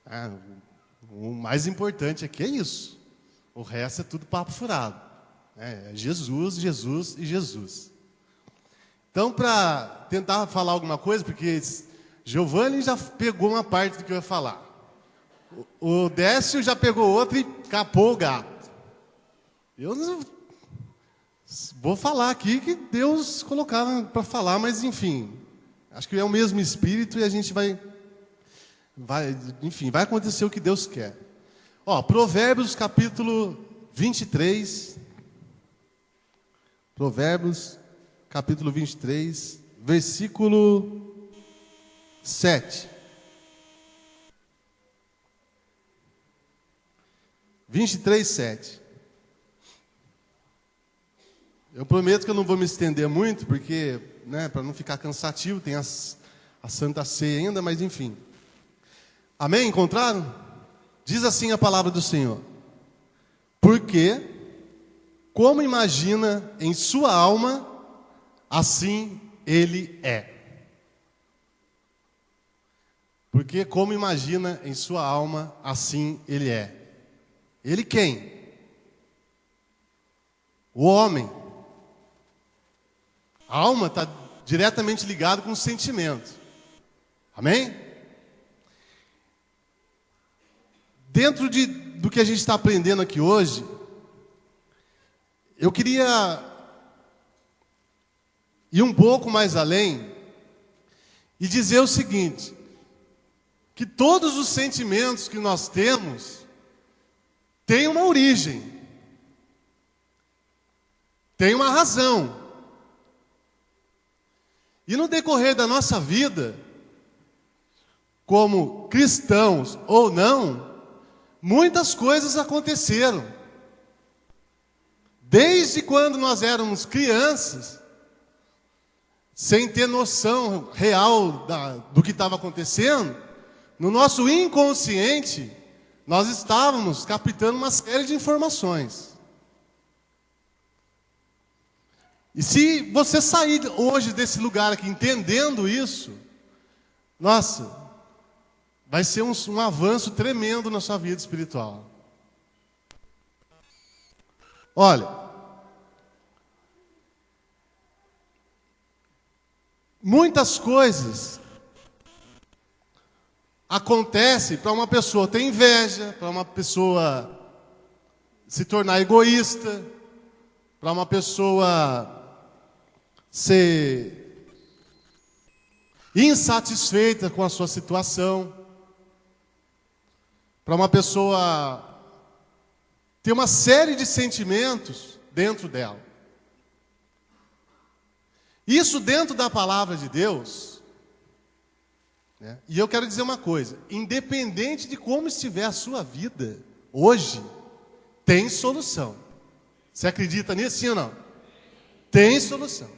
Ah, o mais importante aqui é isso. O resto é tudo papo furado. É Jesus, Jesus e Jesus. Então, para tentar falar alguma coisa, porque Giovanni já pegou uma parte do que eu ia falar. O Décio já pegou outra e capou o gato. Eu não vou falar aqui que Deus colocava para falar, mas enfim. Acho que é o mesmo Espírito e a gente vai acontecer o que Deus quer. Provérbios capítulo 23. Provérbios capítulo 23, versículo 7. 23, 7. Eu prometo que eu não vou me estender muito, porque, para não ficar cansativo, tem a Santa Ceia ainda, mas enfim. Amém? Encontraram? Diz assim a palavra do Senhor. Porque, como imagina em sua alma, assim ele é. Porque, como imagina em sua alma, assim ele é. Ele quem? O homem. A alma está diretamente ligada com o sentimento. Amém? Dentro do que a gente está aprendendo aqui hoje, eu queria ir um pouco mais além e dizer o seguinte, que todos os sentimentos que nós temos têm uma origem, tem uma razão. E no decorrer da nossa vida, como cristãos ou não, muitas coisas aconteceram. Desde quando nós éramos crianças, sem ter noção real do que estava acontecendo, no nosso inconsciente, nós estávamos captando uma série de informações. E se você sair hoje desse lugar aqui entendendo isso, nossa, vai ser um avanço tremendo na sua vida espiritual. Olha, muitas coisas acontecem para uma pessoa ter inveja, para uma pessoa se tornar egoísta, para uma pessoa ser insatisfeita com a sua situação, para uma pessoa ter uma série de sentimentos dentro dela. Isso dentro da palavra de Deus, e eu quero dizer uma coisa, independente de como estiver a sua vida, hoje, tem solução. Você acredita nisso, sim ou não? Tem solução.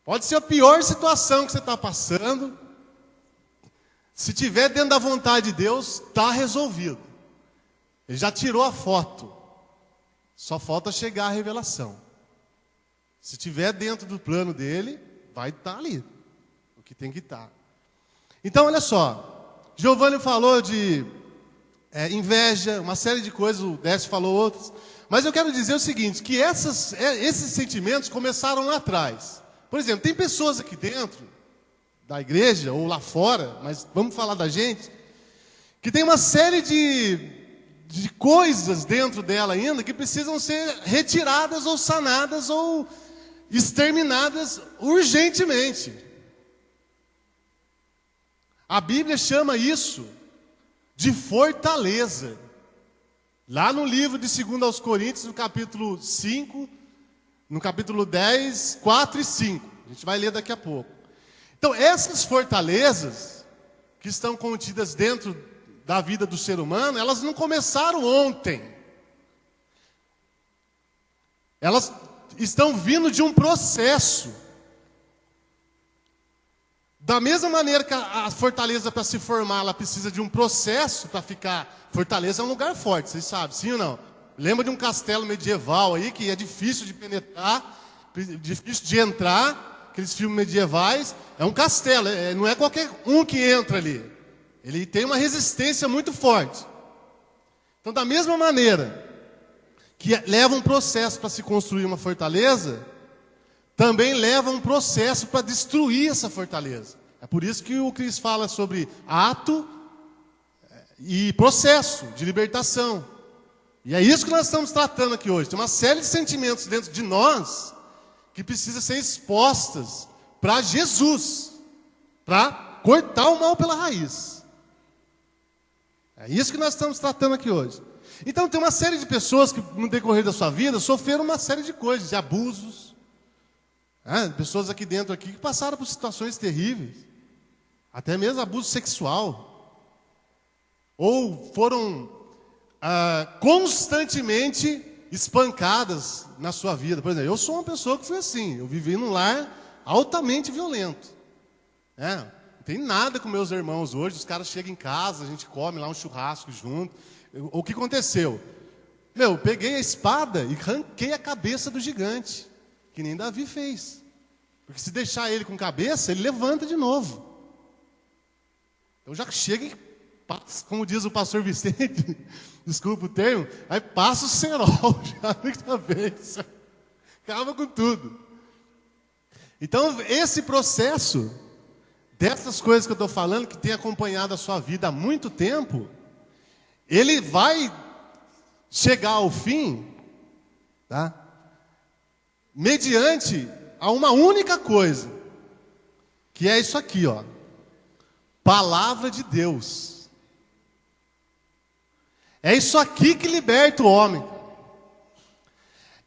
Pode ser a pior situação que você está passando, se tiver dentro da vontade de Deus, está resolvido. Ele já tirou a foto, só falta chegar a revelação. Se tiver dentro do plano dele, vai estar ali, o que tem que estar. Então, olha só, Giovanni falou de inveja, uma série de coisas, o Décio falou outras, mas eu quero dizer o seguinte, que esses sentimentos começaram lá atrás. Por exemplo, tem pessoas aqui dentro da igreja, ou lá fora, mas vamos falar da gente, que tem uma série de coisas dentro dela ainda que precisam ser retiradas ou sanadas ou exterminadas urgentemente. A Bíblia chama isso de fortaleza. Lá no livro de 2 aos Coríntios, no capítulo 5, no capítulo 10, 4 e 5. A gente vai ler daqui a pouco. Então, essas fortalezas que estão contidas dentro da vida do ser humano, elas não começaram ontem. Elas estão vindo de um processo. Da mesma maneira que a fortaleza para se formar, ela precisa de um processo para ficar. Fortaleza é um lugar forte, vocês sabem, sim ou não? Lembra de um castelo medieval aí que é difícil de penetrar, difícil de entrar, aqueles filmes medievais. É um castelo, não é qualquer um que entra ali. Ele tem uma resistência muito forte. Então, da mesma maneira que leva um processo para se construir uma fortaleza, também leva um processo para destruir essa fortaleza. É por isso que o Cris fala sobre ato e processo de libertação. E é isso que nós estamos tratando aqui hoje. Tem uma série de sentimentos dentro de nós que precisam ser expostas para Jesus, para cortar o mal pela raiz. É isso que nós estamos tratando aqui hoje. Então tem uma série de pessoas que no decorrer da sua vida sofreram uma série de coisas, de abusos. Pessoas aqui dentro que passaram por situações terríveis, até mesmo abuso sexual, ou foram constantemente espancadas na sua vida. Por exemplo, eu sou uma pessoa que foi assim, eu vivi num lar altamente violento. Não tem nada com meus irmãos hoje, os caras chegam em casa, a gente come lá um churrasco junto. O que aconteceu? Eu peguei a espada e arranquei a cabeça do gigante, que nem Davi fez. Porque se deixar ele com cabeça, ele levanta de novo. Então já chega e passa, como diz o pastor Vicente, desculpa o termo, aí passa o cerol já na cabeça. Acaba com tudo. Então esse processo, dessas coisas que eu estou falando, que tem acompanhado a sua vida há muito tempo, ele vai chegar ao fim, tá? Mediante a uma única coisa, que é isso aqui, ó. Palavra de Deus. É isso aqui que liberta o homem.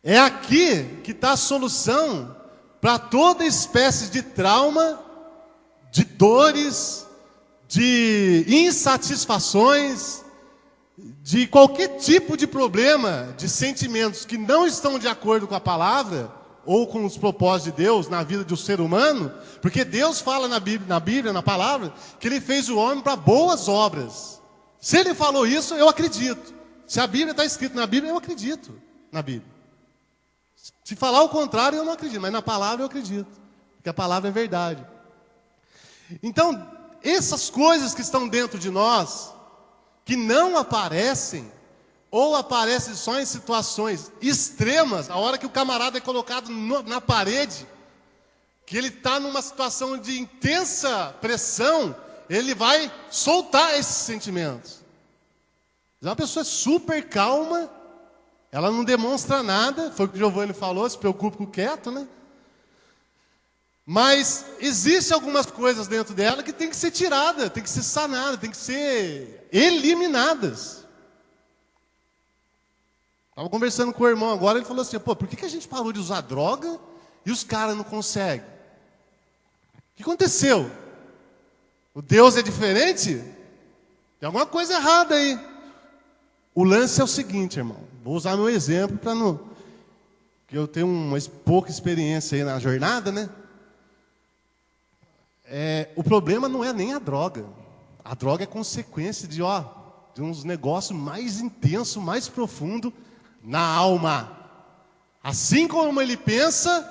É aqui que está a solução para toda espécie de trauma, de dores, de insatisfações, de qualquer tipo de problema, de sentimentos que não estão de acordo com a palavra, ou com os propósitos de Deus na vida do ser humano, porque Deus fala na Bíblia, na palavra, que Ele fez o homem para boas obras. Se Ele falou isso, eu acredito. Se a Bíblia está escrito na Bíblia, eu acredito na Bíblia. Se falar o contrário, eu não acredito, mas na palavra eu acredito, porque a palavra é verdade. Então, essas coisas que estão dentro de nós, que não aparecem, ou aparecem só em situações extremas, a hora que o camarada é colocado na parede, que ele está numa situação de intensa pressão, ele vai soltar esses sentimentos. Uma pessoa super calma, ela não demonstra nada, foi o que o Giovanni falou, se preocupa com o quieto, né? Mas existem algumas coisas dentro dela que tem que ser tirada, tem que ser sanada, tem que ser eliminadas. Estava conversando com o irmão agora, ele falou assim, por que a gente parou de usar droga e os caras não conseguem? O que aconteceu? O Deus é diferente? Tem alguma coisa errada aí. O lance é o seguinte, irmão, vou usar meu exemplo para não... Porque eu tenho uma pouca experiência aí na jornada, né? O problema não é nem a droga. A droga é consequência de uns negócios mais intensos, mais profundos na alma. Assim como ele pensa,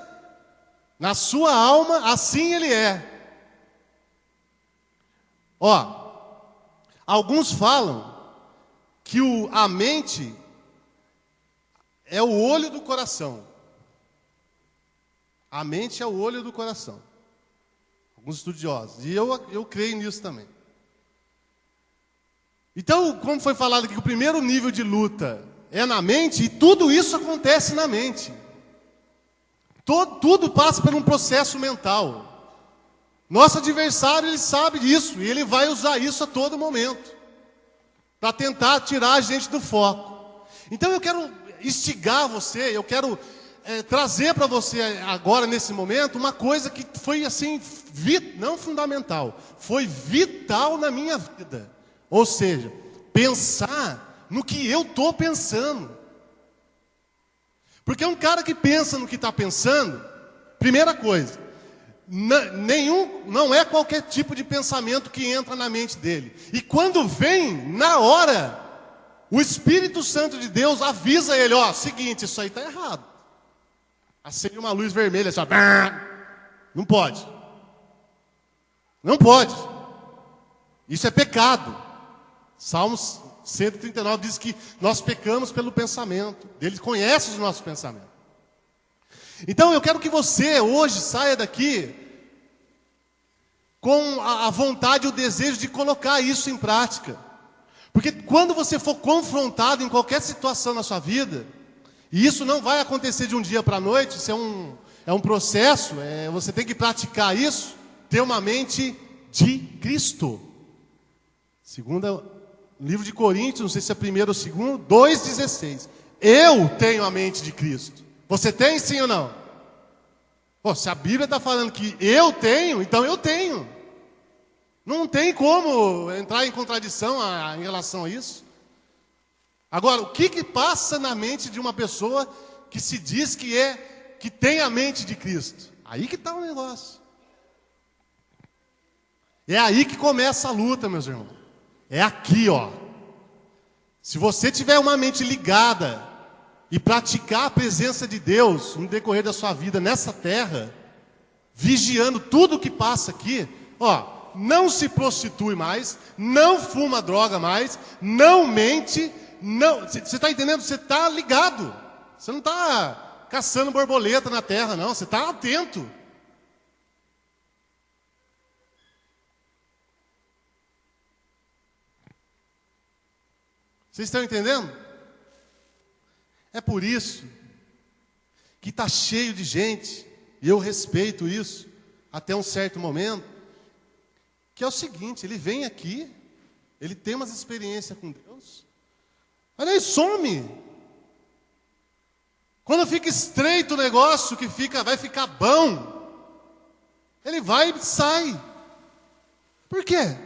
na sua alma, assim ele é. Alguns falam que a mente é o olho do coração. A mente é o olho do coração. Alguns estudiosos. E eu creio nisso também. Então, como foi falado aqui, que o primeiro nível de luta é na mente, e tudo isso acontece na mente. Tudo passa por um processo mental. Nosso adversário, ele sabe disso, e ele vai usar isso a todo momento, para tentar tirar a gente do foco. Então eu quero instigar você, eu quero trazer para você agora, nesse momento, uma coisa que foi assim, não fundamental, foi vital na minha vida. Ou seja, pensar no que eu estou pensando. Porque um cara que pensa no que está pensando, primeira coisa, não é qualquer tipo de pensamento que entra na mente dele. E quando vem, na hora, o Espírito Santo de Deus avisa ele, seguinte, isso aí está errado. Acende uma luz vermelha, assim, não pode. Não pode. Isso é pecado. Salmos 139 diz que nós pecamos pelo pensamento. Ele conhece os nossos pensamentos. Então eu quero que você hoje saia daqui com a vontade e o desejo de colocar isso em prática. Porque quando você for confrontado em qualquer situação na sua vida, e isso não vai acontecer de um dia para a noite, isso é um processo, você tem que praticar isso, ter uma mente de Cristo. Segundo livro de Coríntios, não sei se é primeiro ou segundo, 2,16. Eu tenho a mente de Cristo. Você tem, sim ou não? Pô, se a Bíblia está falando que eu tenho, então eu tenho. Não tem como entrar em contradição em relação a isso. Agora, o que passa na mente de uma pessoa que se diz que tem a mente de Cristo? Aí que está o negócio. É aí que começa a luta, meus irmãos. É aqui, ó. Se você tiver uma mente ligada e praticar a presença de Deus no decorrer da sua vida nessa terra, vigiando tudo que passa aqui, ó, não se prostitui mais, não fuma droga mais, não mente, não. Você está entendendo? Você está ligado. Você não está caçando borboleta na terra, não. Você está atento. Vocês estão entendendo? É por isso que está cheio de gente, e eu respeito isso até um certo momento, que é o seguinte: ele vem aqui, ele tem umas experiências com Deus, olha aí, some. Quando fica estreito o negócio, que vai ficar bom, ele vai e sai. Por quê?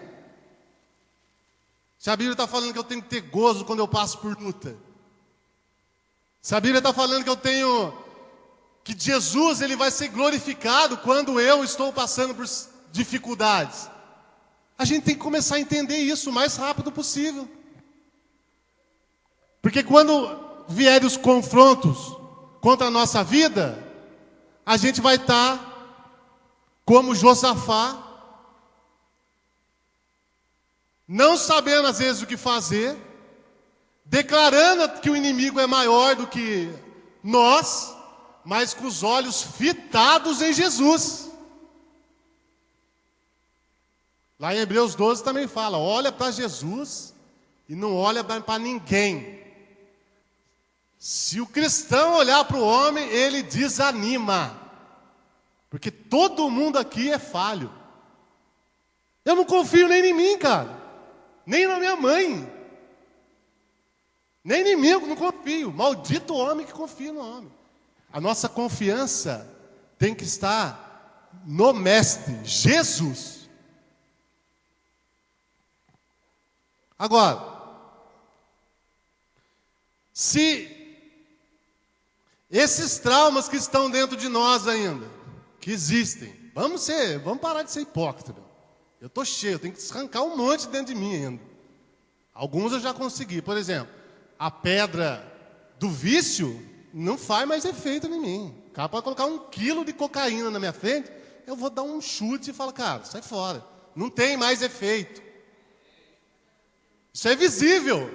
Se a Bíblia está falando que eu tenho que ter gozo quando eu passo por luta. Se a Bíblia está falando que Jesus ele vai ser glorificado quando eu estou passando por dificuldades. A gente tem que começar a entender isso o mais rápido possível. Porque quando vierem os confrontos contra a nossa vida, a gente vai estar como Josafá, não sabendo às vezes o que fazer, declarando que o inimigo é maior do que nós, mas com os olhos fitados em Jesus. Lá em Hebreus 12 também fala, olha para Jesus e não olha para ninguém. Se o cristão olhar para o homem, ele desanima, porque todo mundo aqui é falho. Eu não confio nem em mim, cara, nem na minha mãe, nem em mim eu não confio. Maldito homem que confia no homem. A nossa confiança tem que estar no Mestre, Jesus. Agora, se esses traumas que estão dentro de nós ainda, que existem, vamos parar de ser hipócrita. Eu estou cheio, eu tenho que arrancar um monte dentro de mim ainda. Alguns eu já consegui. Por exemplo, a pedra do vício não faz mais efeito em mim. O cara pode colocar 1 quilo de cocaína na minha frente, eu vou dar um chute e falar, cara, sai fora. Não tem mais efeito. Isso é visível.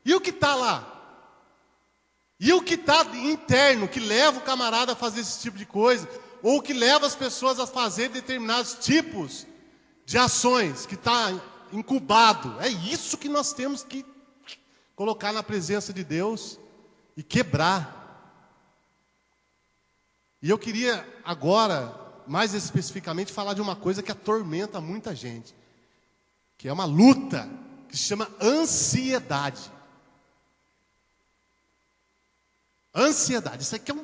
E o que está lá? E o que está interno, que leva o camarada a fazer esse tipo de coisa, ou que leva as pessoas a fazer determinados tipos de ações, que está incubado. É isso que nós temos que colocar na presença de Deus e quebrar. E eu queria agora, mais especificamente, falar de uma coisa que atormenta muita gente, que é uma luta que se chama ansiedade. Ansiedade, isso aqui é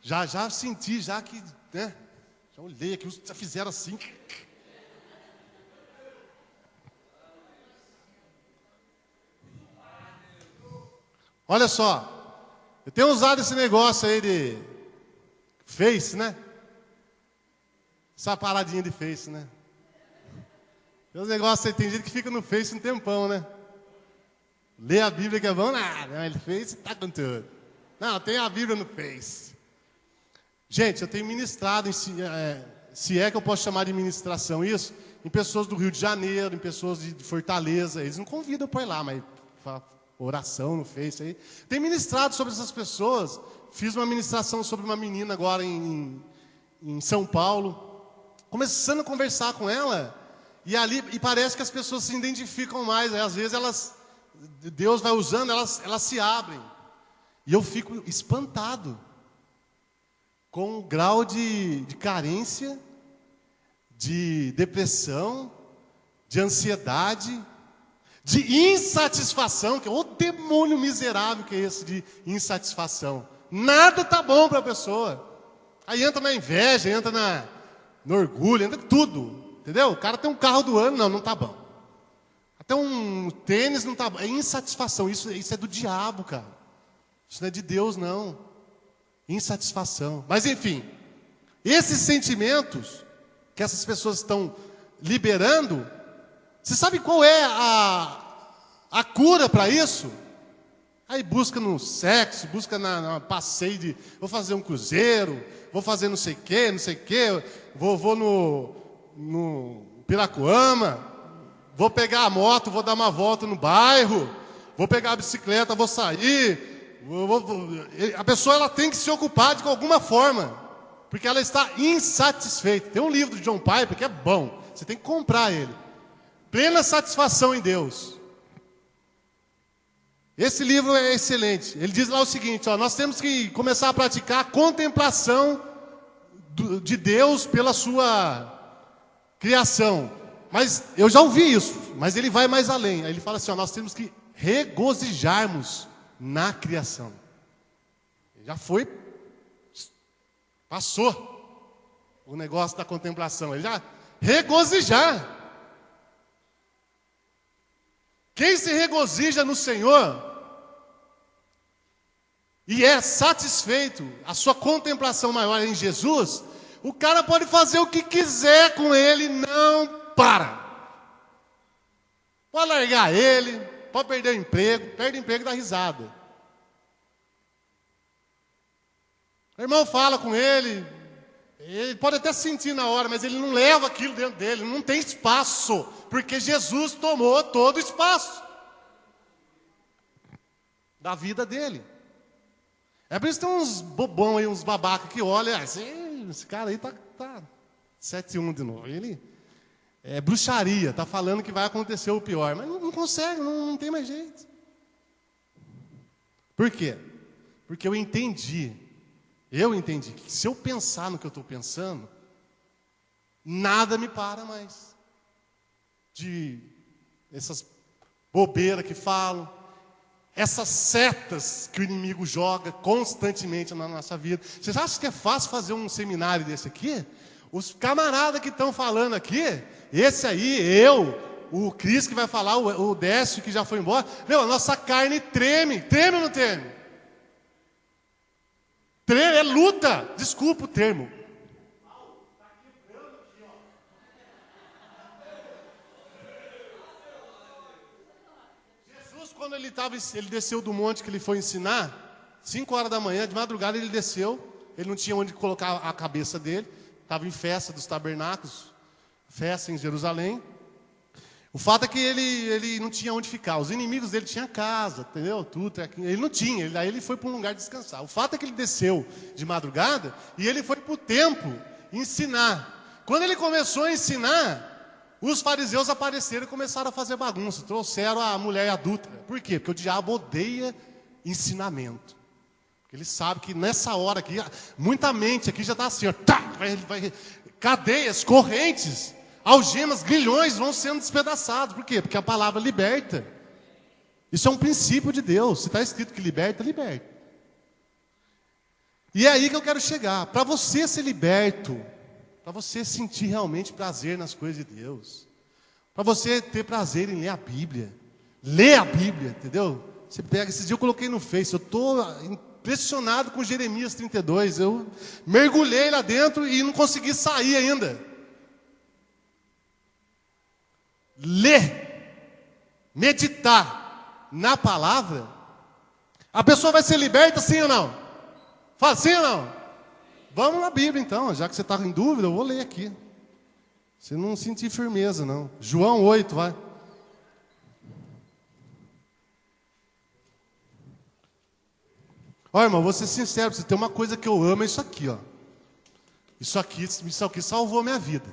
já senti, já que, né? Já olhei aqui, já fizeram assim. Olha só, eu tenho usado esse negócio aí de Face, né? Essa paradinha de Face, né? Tem uns negócios aí, tem gente que fica no Face um tempão, né? Lê a Bíblia que é bom, não, ele Face tá com tudo. Não, tem a Bíblia no Face. Gente, eu tenho ministrado, se é que eu posso chamar de ministração isso, em pessoas do Rio de Janeiro, em pessoas de Fortaleza. Eles não convidam para ir lá, mas oração no Face aí. Tem ministrado sobre essas pessoas. Fiz uma ministração sobre uma menina agora em São Paulo. Começando a conversar com ela, e parece que as pessoas se identificam mais. Aí, às vezes Deus vai usando, elas se abrem. E eu fico espantado com o grau de carência, de depressão, de ansiedade, de insatisfação, que é o demônio miserável que é esse de insatisfação. Nada tá bom para a pessoa. Aí entra na inveja, entra no orgulho, entra em tudo, entendeu? O cara tem um carro do ano, não tá bom. Até um tênis não tá bom. É insatisfação, isso é do diabo, cara. Isso não é de Deus, não. Insatisfação. Mas enfim, esses sentimentos que essas pessoas estão liberando, você sabe qual é a cura para isso? Aí busca no sexo, busca na passeio vou fazer um cruzeiro, vou fazer não sei o quê, vou no Piracuama, vou pegar a moto, vou dar uma volta no bairro, vou pegar a bicicleta, vou sair. A pessoa ela tem que se ocupar de alguma forma, porque ela está insatisfeita. Tem um livro de John Piper que é bom, você tem que comprar ele. Plena satisfação em Deus. Esse livro é excelente. Ele diz lá o seguinte, nós temos que começar a praticar a contemplação de Deus pela sua criação. Mas eu já ouvi isso, mas ele vai mais além. Aí ele fala assim, nós temos que regozijarmos na criação. Já foi, passou o negócio da contemplação. Ele já regozijar. Quem se regozija no Senhor e é satisfeito, a sua contemplação maior é em Jesus, o cara pode fazer o que quiser com ele, não para. Pode largar ele, pode perder o emprego, perde o emprego e dá risada. O irmão fala com ele pode até sentir na hora, mas ele não leva aquilo dentro dele, não tem espaço, porque Jesus tomou todo o espaço da vida dele. É por isso que tem uns bobão aí, uns babacas que olham, esse cara aí tá 7-1 de novo. Ele é bruxaria, tá falando que vai acontecer o pior, mas não consegue, não tem mais jeito. Por quê? Porque eu entendi que se eu pensar no que eu estou pensando, nada me para mais. De essas bobeiras que falam, essas setas que o inimigo joga constantemente na nossa vida. Vocês acham que é fácil fazer um seminário desse aqui? Os camaradas que estão falando aqui, esse aí, o Cris que vai falar, o Décio que já foi embora, a nossa carne treme ou não treme? Treme, é luta, desculpa o termo. Jesus, quando ele desceu do monte que ele foi ensinar, 5 horas da manhã, de madrugada ele desceu, ele não tinha onde colocar a cabeça dele, estava em festa dos tabernáculos, festa em Jerusalém. O fato é que ele não tinha onde ficar. Os inimigos dele tinham casa, entendeu? Tudo. Ele não tinha. Aí ele foi para um lugar descansar. O fato é que ele desceu de madrugada e ele foi para o templo ensinar. Quando ele começou a ensinar, os fariseus apareceram e começaram a fazer bagunça. Trouxeram a mulher adulta. Por quê? Porque o diabo odeia ensinamento. Porque ele sabe que nessa hora aqui, muita mente aqui já está assim, cadeias, correntes, algemas, grilhões vão sendo despedaçados. Por quê? Porque a palavra liberta. Isso é um princípio de Deus. Se está escrito que liberta, liberta. E é aí que eu quero chegar. Para você ser liberto, para você sentir realmente prazer nas coisas de Deus, para você ter prazer em ler a Bíblia. Ler a Bíblia, entendeu? Você pega, esses dias eu coloquei no Face, eu estou impressionado com Jeremias 32. Eu mergulhei lá dentro e não consegui sair ainda. Ler, meditar na palavra, a pessoa vai ser liberta, sim ou não? Fala sim ou não? Vamos na Bíblia então, já que você está em dúvida, eu vou ler aqui. Você não sentir firmeza, não. João 8, vai. Olha, irmão, vou ser sincero, você tem uma coisa que eu amo, é isso aqui, ó. Isso aqui salvou minha vida.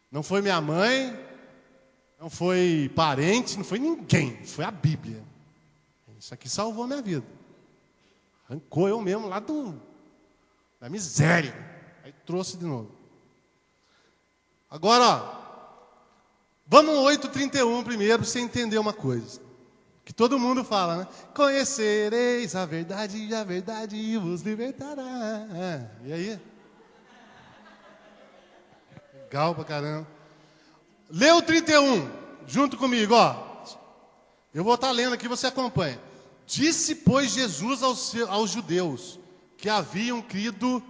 Não foi minha mãe, não foi parente, não foi ninguém, foi a Bíblia. Isso aqui salvou minha vida. Arrancou eu mesmo lá da miséria. Aí trouxe de novo. Agora, ó, vamos ao 8:31 primeiro, para você entender uma coisa. Que todo mundo fala, né? Conhecereis a verdade e a verdade vos libertará. E aí? Legal pra caramba. Lê o 31, junto comigo, ó. Eu vou estar lendo aqui, você acompanha. Disse, pois, Jesus aos judeus que haviam crido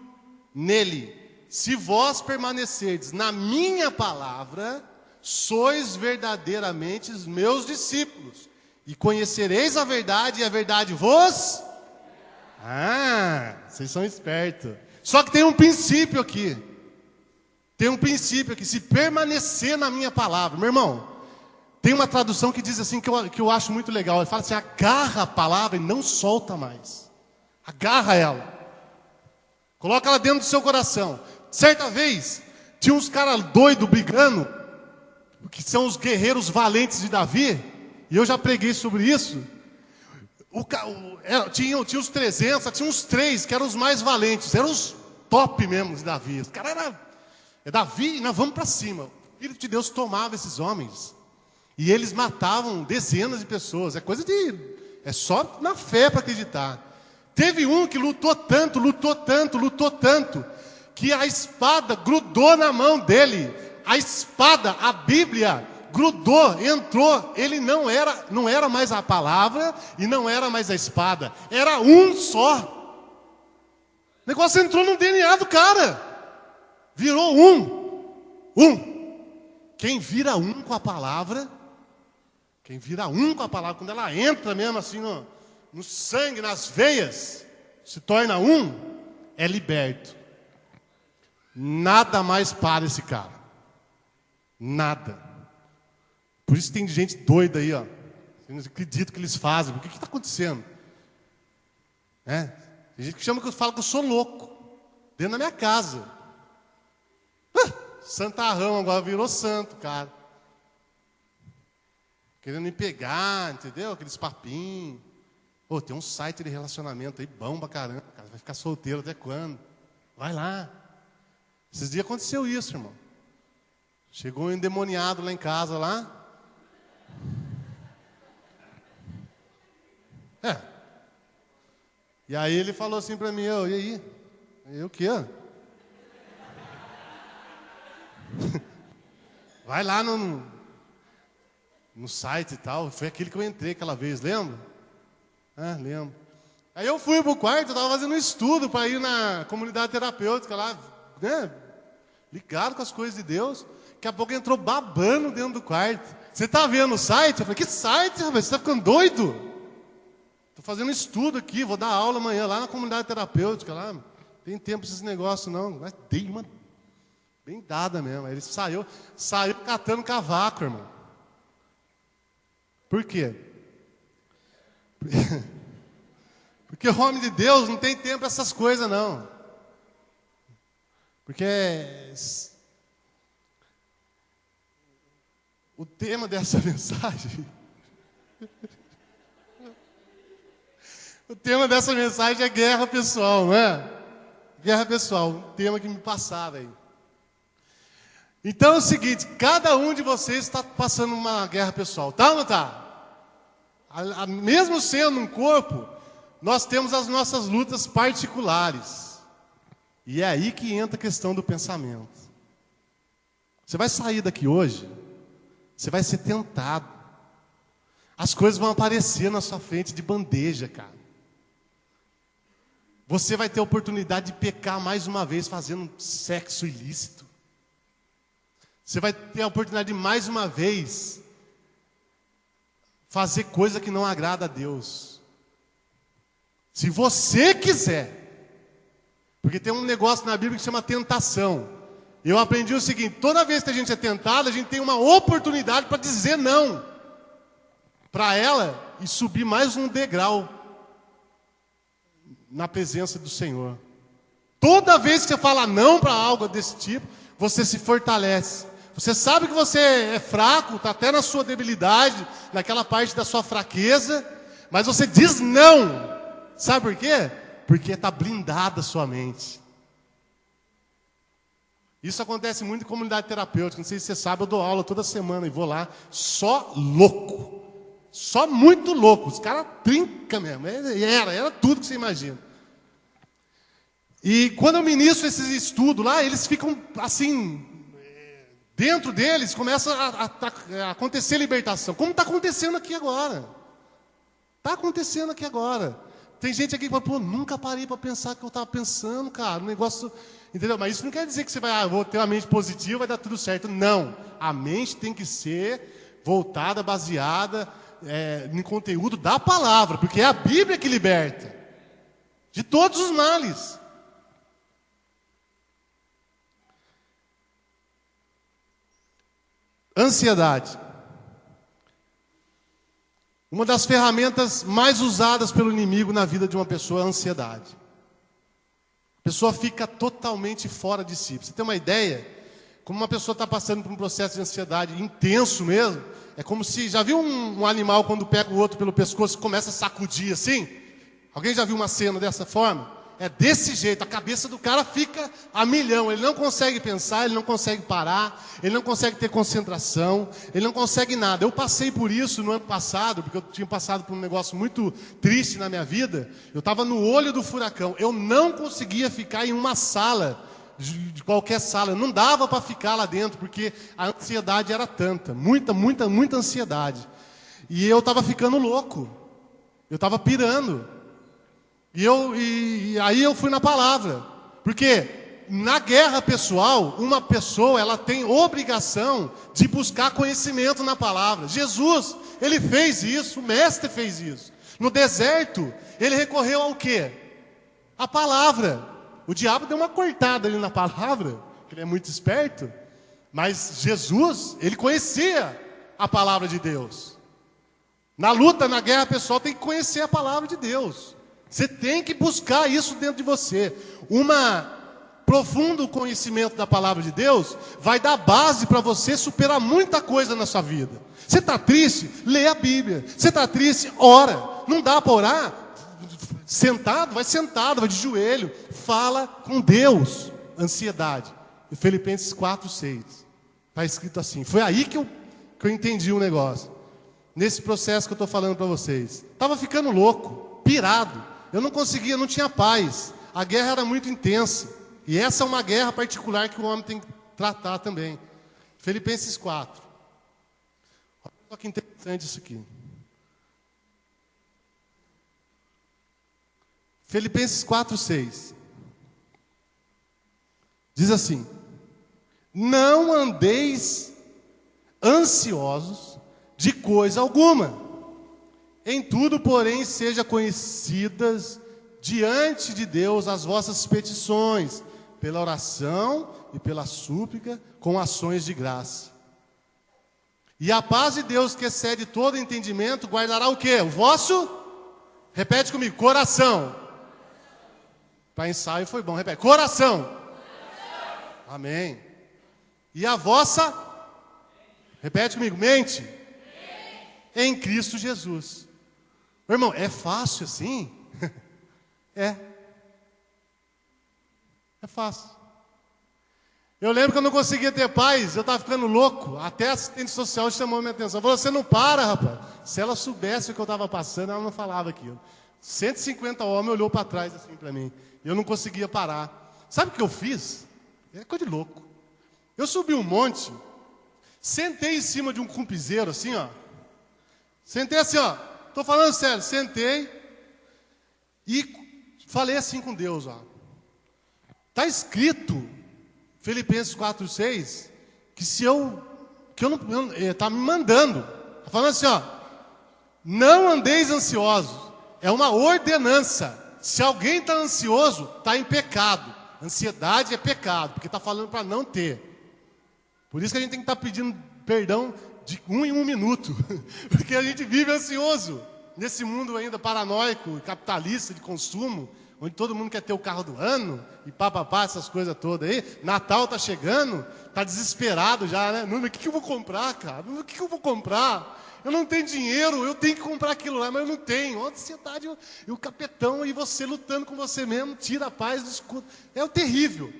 nele: se vós permanecerdes na minha palavra, sois verdadeiramente os meus discípulos, e conhecereis a verdade, e a verdade vos... vocês são espertos. Só que tem um princípio aqui. Tem um princípio aqui. Se permanecer na minha palavra, meu irmão, tem uma tradução que diz assim, que eu acho muito legal. Ele fala assim: agarra a palavra e não solta mais. Agarra ela. Coloca ela dentro do seu coração. Certa vez, tinha uns caras doidos brigando, que são os guerreiros valentes de Davi, e eu já preguei sobre isso. Tinha os 300, tinha uns 3 que eram os mais valentes, eram os top mesmo de Davi. Os caras eram, Davi, e nós vamos para cima. O Filho de Deus tomava esses homens, e eles matavam dezenas de pessoas. É só na fé para acreditar. Teve um que lutou tanto, que a espada grudou na mão dele. A espada, a Bíblia, grudou, entrou. Ele não era mais a palavra e não era mais a espada. Era um só. O negócio entrou no DNA do cara. Virou um. Quem vira um com a palavra, quando ela entra mesmo assim no sangue, nas veias, se torna um, é liberto. Nada mais para esse cara. Nada. Por isso tem gente doida aí, ó. Eu não acredito que eles fazem. O que está acontecendo? Tem gente que fala que eu sou louco. Dentro da minha casa. Santarrão agora virou santo, cara. Querendo me pegar, entendeu? Aqueles papinhos. Tem um site de relacionamento aí bom pra caramba. Cara, vai ficar solteiro até quando? Vai lá. Esses dias aconteceu isso, irmão. Chegou um endemoniado lá em casa, lá. E aí ele falou assim pra mim: e aí? E o quê? Vai lá no site e tal. Foi aquele que eu entrei aquela vez, lembra? Lembro. Aí eu fui pro quarto, eu estava fazendo um estudo para ir na comunidade terapêutica lá, né? Ligado com as coisas de Deus. Daqui a pouco entrou babando dentro do quarto. Você está vendo o site? Eu falei: que site, rapaz? Você está ficando doido? Estou fazendo um estudo aqui, vou dar aula amanhã lá na comunidade terapêutica lá. Não tem tempo para esses negócios não. Mas dei uma bem dada mesmo. Aí ele saiu catando cavaco, irmão. Por quê? Porque o homem de Deus não tem tempo para essas coisas, não. Porque o tema dessa mensagem... o tema dessa mensagem é guerra pessoal, não é? Guerra pessoal, um tema que me passava aí. Então é o seguinte: cada um de vocês está passando uma guerra pessoal, tá ou não tá? Mesmo sendo um corpo, nós temos as nossas lutas particulares. E é aí que entra a questão do pensamento. Você vai sair daqui hoje, você vai ser tentado. As coisas vão aparecer na sua frente de bandeja, cara. Você vai ter a oportunidade de pecar mais uma vez fazendo sexo ilícito. Você vai ter a oportunidade de mais uma vez fazer coisa que não agrada a Deus. Se você quiser. Porque tem um negócio na Bíblia que chama tentação. Eu aprendi o seguinte: toda vez que a gente é tentado, a gente tem uma oportunidade para dizer não para ela e subir mais um degrau na presença do Senhor. Toda vez que você fala não para algo desse tipo, você se fortalece. Você sabe que você é fraco, está até na sua debilidade, naquela parte da sua fraqueza, mas você diz não. Sabe por quê? Porque está blindada a sua mente. Isso acontece muito em comunidade terapêutica. Não sei se você sabe, eu dou aula toda semana e vou lá só louco. Só muito louco. Os caras trincam mesmo. Era tudo que você imagina. E quando eu ministro esses estudos lá, eles ficam assim, dentro deles começa a acontecer libertação. Como está acontecendo aqui agora. Está acontecendo aqui agora. Tem gente aqui que fala, pô, nunca parei para pensar o que eu estava pensando, cara. Um negócio, entendeu? Mas isso não quer dizer que você vai, vou ter uma mente positiva, vai dar tudo certo. Não. A mente tem que ser voltada, baseada em conteúdo da palavra, porque é a Bíblia que liberta de todos os males. Ansiedade. Uma das ferramentas mais usadas pelo inimigo na vida de uma pessoa é a ansiedade. A pessoa fica totalmente fora de si. Pra você ter uma ideia, como uma pessoa está passando por um processo de ansiedade intenso mesmo, é como se, já viu um animal quando pega o outro pelo pescoço e começa a sacudir assim? Alguém já viu uma cena dessa forma? É desse jeito, a cabeça do cara fica a milhão, ele não consegue pensar, ele não consegue parar, ele não consegue ter concentração, ele não consegue nada. Eu passei por isso no ano passado, porque eu tinha passado por um negócio muito triste na minha vida. Eu estava no olho do furacão, eu não conseguia ficar em uma sala, de qualquer sala, não dava para ficar lá dentro, porque a ansiedade era tanta, muita ansiedade. E eu estava ficando louco, eu estava pirando. E aí eu fui na palavra, porque na guerra pessoal, uma pessoa ela tem obrigação de buscar conhecimento na palavra. Jesus, ele fez isso, o mestre fez isso. No deserto, ele recorreu ao quê? A palavra. O diabo deu uma cortada ali na palavra, que ele é muito esperto, mas Jesus, ele conhecia a palavra de Deus. Na luta, na guerra pessoal, tem que conhecer a palavra de Deus. Você tem que buscar isso dentro de você. Profundo conhecimento da palavra de Deus vai dar base para você superar muita coisa na sua vida. Você está triste? Lê a Bíblia. Você está triste? Ora. Não dá para orar? Sentado? Vai de joelho. Fala com Deus. Ansiedade. Filipenses 4:6. Está escrito assim. Foi aí que eu entendi o negócio. Nesse processo que eu estou falando para vocês. Estava ficando louco, pirado. Eu não conseguia, não tinha paz. A guerra era muito intensa. E essa é uma guerra particular que o homem tem que tratar também. Filipenses 4. Olha só que interessante isso aqui. Filipenses 4:6. Diz assim: não andeis ansiosos de coisa alguma. Em tudo, porém, seja conhecidas diante de Deus as vossas petições, pela oração e pela súplica, com ações de graça. E a paz de Deus, que excede todo entendimento, guardará o quê? O vosso? Repete comigo, coração. Para ensaio foi bom, repete, coração. Amém. E a vossa? Repete comigo, mente. Em Cristo Jesus. Meu irmão, é fácil assim? É fácil. Eu lembro que eu não conseguia ter paz, eu estava ficando louco. Até a assistente social chamou minha atenção. Falou, você não para, rapaz. Se ela soubesse o que eu estava passando, ela não falava aquilo. 150 homens olhou para trás assim para mim. E eu não conseguia parar. Sabe o que eu fiz? É coisa de louco. Eu subi um monte, sentei em cima de um cumpizeiro assim, ó. Sentei assim, ó. Estou falando sério, sentei e falei assim com Deus, ó. Está escrito, Filipenses 4:6, que está me mandando. Está falando assim, ó. Não andeis ansiosos. É uma ordenança. Se alguém está ansioso, está em pecado. Ansiedade é pecado, porque está falando para não ter. Por isso que a gente tem que estar pedindo perdão de 1 em 1 minuto. Porque a gente vive ansioso nesse mundo ainda paranoico, capitalista, de consumo, onde todo mundo quer ter o carro do ano, e papapá, essas coisas todas aí. Natal tá chegando, tá desesperado já, né? Não, mas o que eu vou comprar, cara? O que eu vou comprar? Eu não tenho dinheiro, eu tenho que comprar aquilo lá, mas eu não tenho. A ansiedade e o capetão, e você lutando com você mesmo, tira a paz do escudo. É o terrível.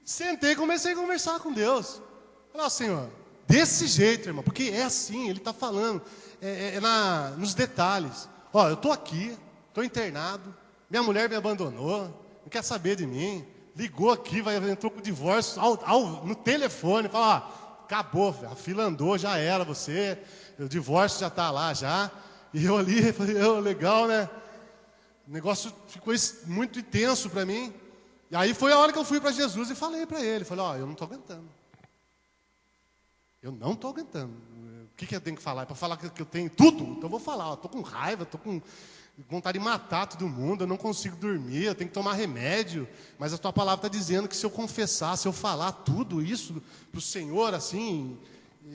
Sentei e comecei a conversar com Deus. Falei, Senhor, desse jeito, irmão, porque é assim, Ele está falando, nos detalhes. Ó, eu estou aqui, estou internado, minha mulher me abandonou, não quer saber de mim, ligou aqui, entrou com o divórcio no telefone, fala, acabou, a fila andou, já era você, o divórcio já está lá já. E eu ali, falei, legal, né? O negócio ficou muito intenso para mim. E aí foi a hora que eu fui para Jesus e falei para Ele, falei, eu não estou aguentando. Eu não estou aguentando. O que eu tenho que falar? É para falar que eu tenho tudo? Então eu vou falar. Estou com raiva, estou com vontade de matar todo mundo, eu não consigo dormir, eu tenho que tomar remédio. Mas a tua palavra está dizendo que se eu confessar, se eu falar tudo isso para o Senhor, assim,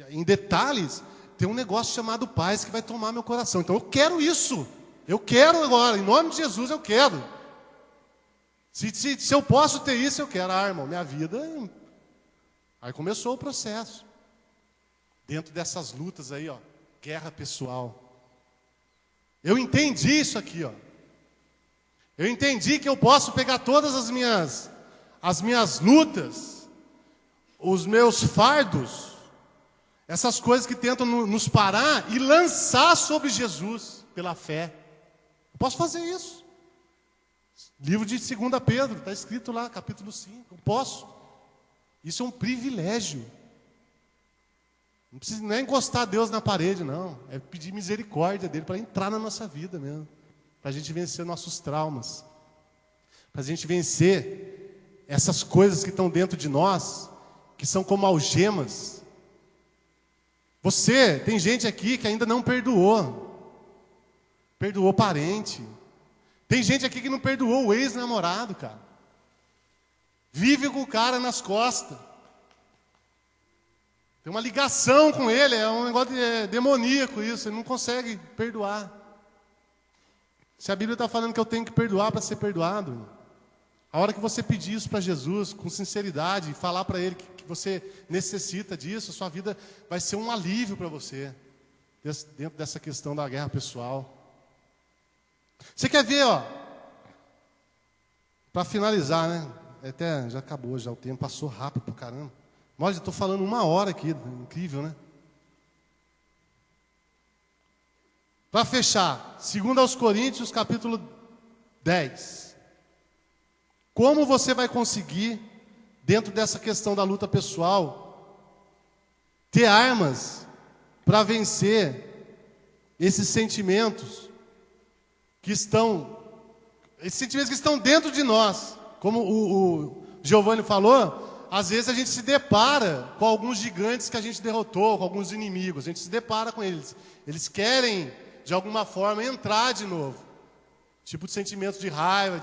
em detalhes, tem um negócio chamado paz que vai tomar meu coração. Então eu quero isso. Eu quero agora, em nome de Jesus eu quero. Se eu posso ter isso, eu quero. Irmão, minha vida... Aí começou o processo. Dentro dessas lutas aí, guerra pessoal. Eu entendi isso aqui, Eu entendi que eu posso pegar todas as minhas lutas, os meus fardos, essas coisas que tentam nos parar e lançar sobre Jesus pela fé. Eu posso fazer isso. Livro de 2 Pedro, está escrito lá, capítulo 5. Eu posso. Isso é um privilégio. Não é encostar Deus na parede, não. É pedir misericórdia dele para entrar na nossa vida mesmo. Para a gente vencer nossos traumas. Para a gente vencer essas coisas que estão dentro de nós, que são como algemas. Tem gente aqui que ainda não perdoou. Perdoou parente. Tem gente aqui que não perdoou o ex-namorado, cara. Vive com o cara nas costas. Tem uma ligação com ele, é um negócio demoníaco isso, ele não consegue perdoar. Se a Bíblia está falando que eu tenho que perdoar para ser perdoado, a hora que você pedir isso para Jesus, com sinceridade, e falar para Ele que você necessita disso, a sua vida vai ser um alívio para você, dentro dessa questão da guerra pessoal. Você quer ver, para finalizar, né? Até já acabou, já o tempo passou rápido pra caramba. Olha, eu estou falando 1 hora aqui, incrível, né? Para fechar, 2 Coríntios, capítulo 10. Como você vai conseguir, dentro dessa questão da luta pessoal, ter armas para vencer esses sentimentos que estão dentro de nós? Como o Giovanni falou, às vezes a gente se depara com alguns gigantes que a gente derrotou, com alguns inimigos, a gente se depara com eles. Eles querem, de alguma forma, entrar de novo. Tipo de sentimentos de raiva,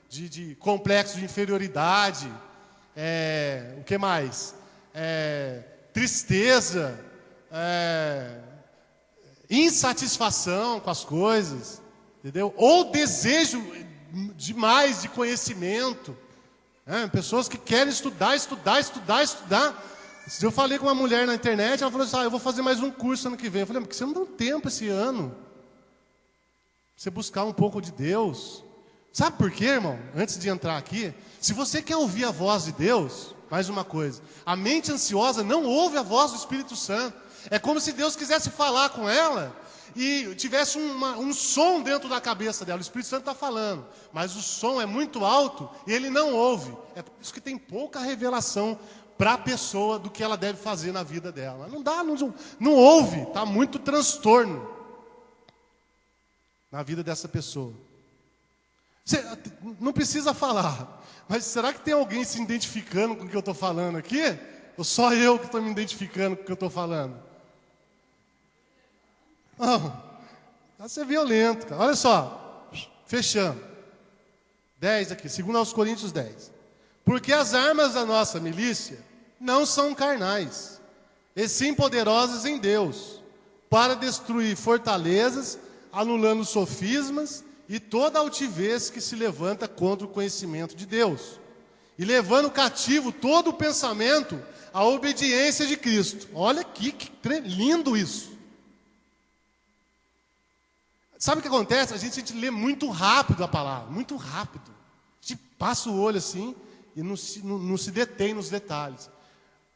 de complexo de inferioridade. O que mais? Tristeza, insatisfação com as coisas, entendeu? Ou desejo demais de conhecimento. Pessoas que querem estudar. Eu falei com uma mulher na internet, ela falou assim, eu vou fazer mais um curso ano que vem. Eu falei, por que você não deu tempo esse ano? Você buscar um pouco de Deus. Sabe por quê, irmão? Antes de entrar aqui, se você quer ouvir a voz de Deus, mais uma coisa, a mente ansiosa não ouve a voz do Espírito Santo. É como se Deus quisesse falar com ela e tivesse um som dentro da cabeça dela. O Espírito Santo está falando, mas o som é muito alto e ele não ouve. É por isso que tem pouca revelação para a pessoa do que ela deve fazer na vida dela. Não ouve, está muito transtorno na vida dessa pessoa. Você não precisa falar, mas será que tem alguém se identificando com o que eu estou falando aqui? Ou só eu que estou me identificando com o que eu estou falando? Não, vai ser violento, cara. Olha só, fechando. 10 aqui, 2 Coríntios 10. Porque as armas da nossa milícia não são carnais, e sim poderosas em Deus, para destruir fortalezas, anulando sofismas e toda altivez que se levanta contra o conhecimento de Deus, e levando cativo todo o pensamento à obediência de Cristo. Olha aqui, que lindo isso. Sabe o que acontece? A gente lê muito rápido a palavra, muito rápido. A gente passa o olho assim e não se detém nos detalhes.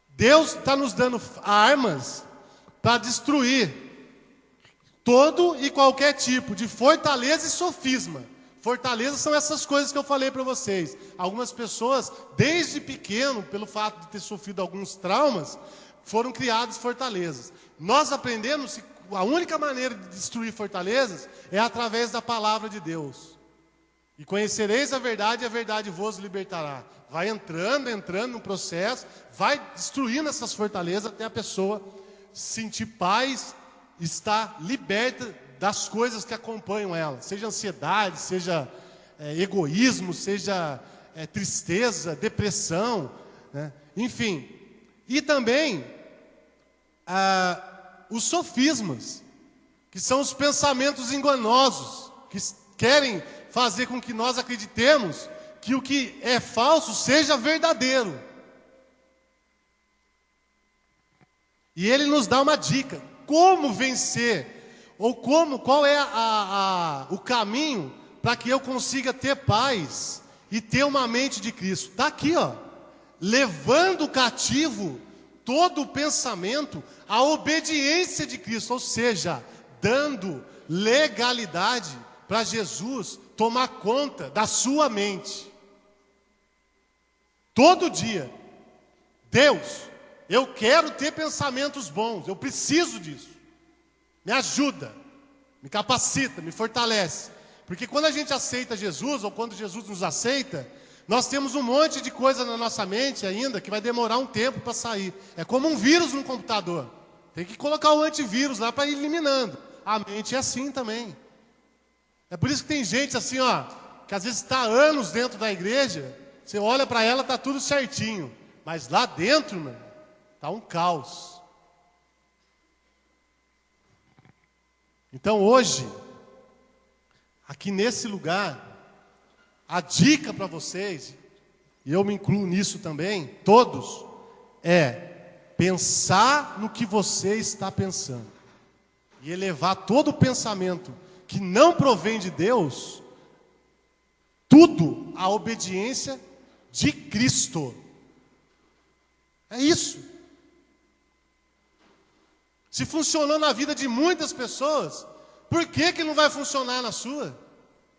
Deus está nos dando armas para destruir todo e qualquer tipo de fortaleza e sofisma. Fortalezas são essas coisas que eu falei para vocês. Algumas pessoas, desde pequeno, pelo fato de ter sofrido alguns traumas, foram criadas fortalezas. Nós aprendemos que a única maneira de destruir fortalezas é através da palavra de Deus. E conhecereis a verdade, e a verdade vos libertará. Vai entrando no processo, vai destruindo essas fortalezas até a pessoa sentir paz, estar liberta das coisas que acompanham ela. Seja ansiedade, seja egoísmo, seja tristeza, depressão, né? Enfim. E também os sofismas, que são os pensamentos enganosos, que querem fazer com que nós acreditemos que o que é falso seja verdadeiro. E ele nos dá uma dica, como vencer, ou qual é o caminho para que eu consiga ter paz e ter uma mente de Cristo. Está aqui, ó, levando cativo todo o pensamento à obediência de Cristo, ou seja, dando legalidade para Jesus tomar conta da sua mente. Todo dia, Deus, eu quero ter pensamentos bons, eu preciso disso. Me ajuda, me capacita, me fortalece. Porque quando a gente aceita Jesus, ou quando Jesus nos aceita, nós temos um monte de coisa na nossa mente ainda que vai demorar um tempo para sair. É como um vírus no computador. Tem que colocar o antivírus lá para ir eliminando. A mente é assim também. É por isso que tem gente assim, ó, que às vezes está anos dentro da igreja, você olha para ela, está tudo certinho. Mas lá dentro, mano, está um caos. Então hoje, aqui nesse lugar, a dica para vocês, e eu me incluo nisso também, todos, é pensar no que você está pensando. E elevar todo o pensamento que não provém de Deus, tudo à obediência de Cristo. É isso. Se funcionou na vida de muitas pessoas, por que não vai funcionar na sua?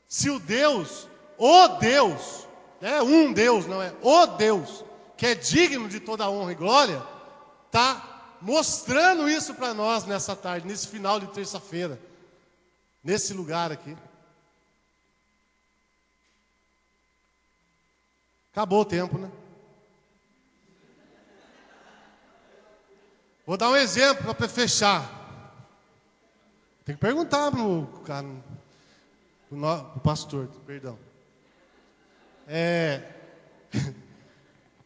Se o Deus, um Deus, não é o Deus, que é digno de toda a honra e glória, está mostrando isso para nós nessa tarde, nesse final de terça-feira, nesse lugar aqui. Acabou o tempo, né? Vou dar um exemplo para fechar. Tem que perguntar para o cara, o pastor, perdão.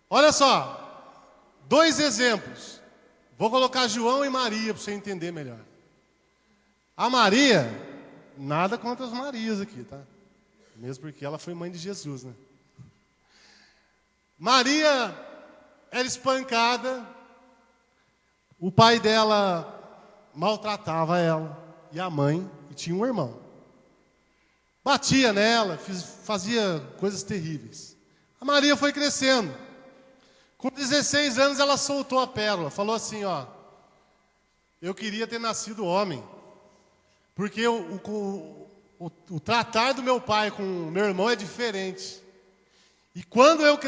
Olha só, 2 exemplos. Vou colocar João e Maria para você entender melhor. A Maria, nada contra as Marias aqui, tá? Mesmo porque ela foi mãe de Jesus, né? Maria era espancada, o pai dela maltratava ela, e a mãe, e tinha um irmão. Batia nela, fazia coisas terríveis. A Maria foi crescendo. Com 16 anos ela soltou a pérola, falou assim, ó, eu queria ter nascido homem, porque o tratar do meu pai com o meu irmão é diferente. E quando eu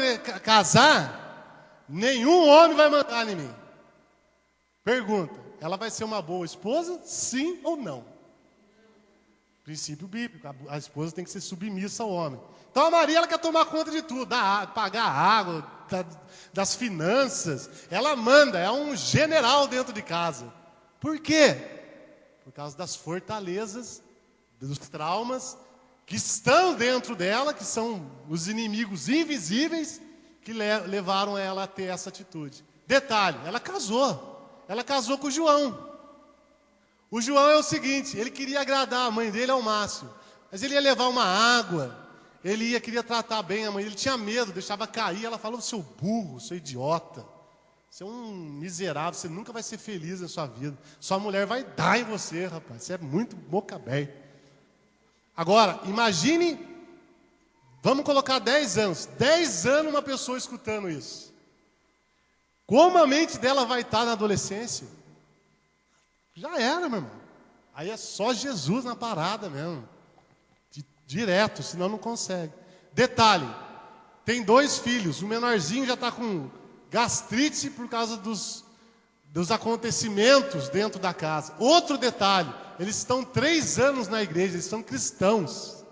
casar, nenhum homem vai mandar em mim. Pergunta, ela vai ser uma boa esposa? Sim ou não? Princípio bíblico, a esposa tem que ser submissa ao homem. Então a Maria, ela quer tomar conta de tudo, pagar a água, das finanças. Ela manda, é um general dentro de casa. Por quê? Por causa das fortalezas, dos traumas que estão dentro dela, que são os inimigos invisíveis, que levaram ela a ter essa atitude. Detalhe, ela casou com o João. O João é o seguinte, ele queria agradar a mãe dele ao máximo, mas ele ia levar uma água, queria tratar bem a mãe, ele tinha medo, deixava cair, ela falou, seu burro, seu idiota, você é um miserável, você nunca vai ser feliz na sua vida, sua mulher vai dar em você, rapaz, você é muito boca aberta. Agora, imagine, vamos colocar 10 anos uma pessoa escutando isso. Como a mente dela vai estar na adolescência? Já era, meu irmão. Aí é só Jesus na parada mesmo. Direto, senão não consegue. Detalhe, tem 2 filhos, o menorzinho já está com gastrite por causa dos acontecimentos dentro da casa. Outro detalhe, eles estão 3 anos na igreja, eles são cristãos.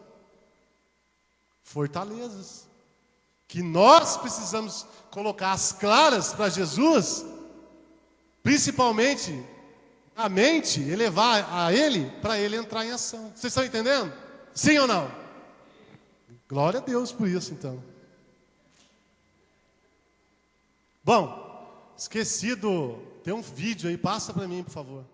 Fortalezas. Que nós precisamos colocar as claras para Jesus, principalmente a mente, elevar a Ele, para Ele entrar em ação. Vocês estão entendendo? Sim ou não? Glória a Deus por isso, então. Bom, tem um vídeo aí, passa para mim, por favor.